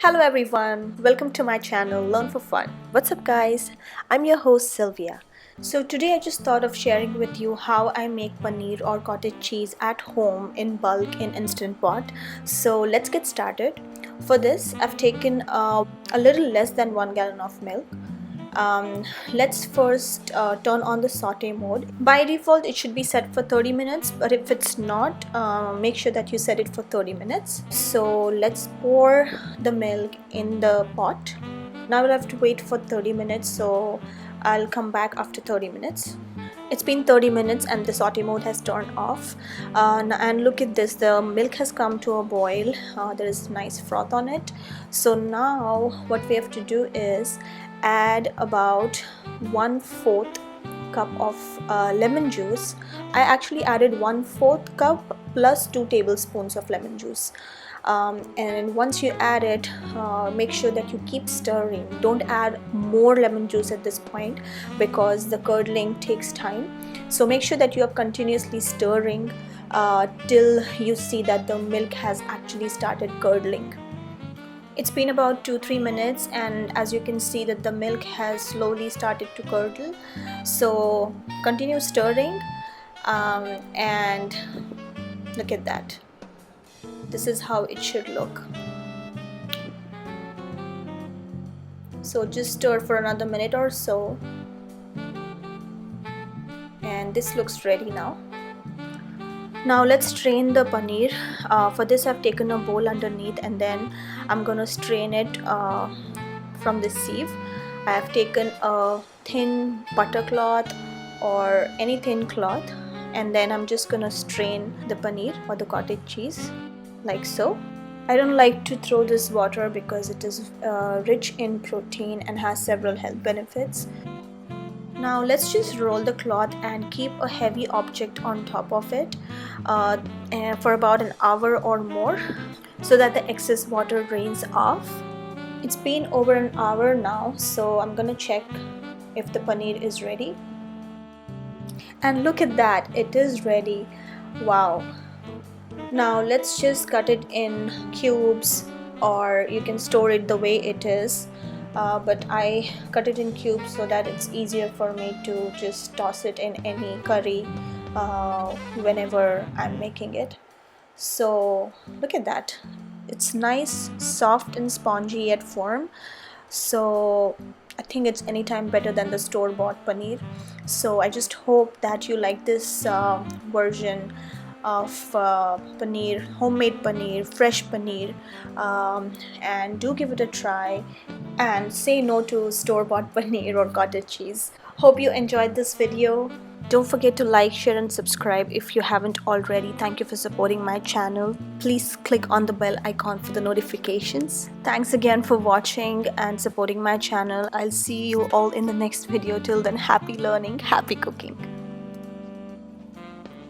Hello everyone, welcome to my channel Learn for Fun. What's up guys? I'm your host Sylvia. So today I just thought of sharing with you how I make paneer or cottage cheese at home in bulk in Instant Pot. So let's get started. For this I've taken a little less than 1 gallon of milk. Let's first turn on the saute mode. By default it should be set for 30 minutes, but if it's not, make sure that you set it for 30 minutes. So let's pour the milk in the pot. Now we'll have to wait for 30 minutes, so I'll come back after 30 minutes. It's been 30 minutes and the saute mode has turned off, and look at this, the milk has come to a boil. There is nice froth on it. So now what we have to do is add about 1/4 cup of lemon juice. I actually added 1/4 cup plus 2 tablespoons of lemon juice. And once you add it, make sure that you keep stirring. Don't add more lemon juice at this point because the curdling takes time. So make sure that you are continuously stirring till you see that the milk has actually started curdling. It's been about 2-3 minutes, and as you can see that the milk has slowly started to curdle. So continue stirring, and look at that. This is how it should look. So just stir for another minute or so, and this looks ready now. Now let's strain the paneer. For this I've taken a bowl underneath, and then I'm gonna strain it from this sieve. I have taken a thin butter cloth or any thin cloth, and then I'm just gonna strain the paneer or the cottage cheese like so. I don't like to throw this water because it is rich in protein and has several health benefits. Now let's just roll the cloth and keep a heavy object on top of it for about an hour or more, so that the excess water drains off. It's been over an hour now, so I'm gonna check if the paneer is ready. And look at that, it is ready. Wow. Now let's just cut it in cubes, or you can store it the way it is. But I cut it in cubes so that it's easier for me to just toss it in any curry whenever I'm making it. So look at that, it's nice, soft and spongy yet firm. So I think it's anytime better than the store-bought paneer. So I just hope that you like this version of paneer, homemade paneer, fresh paneer, and do give it a try and say no to store-bought paneer or cottage cheese. Hope you enjoyed this video. Don't forget to like, share and subscribe if you haven't already. Thank you for supporting my channel. Please click on the bell icon for the notifications. Thanks again for watching and supporting my channel. I'll see you all in the next video. Till then, happy learning, happy cooking.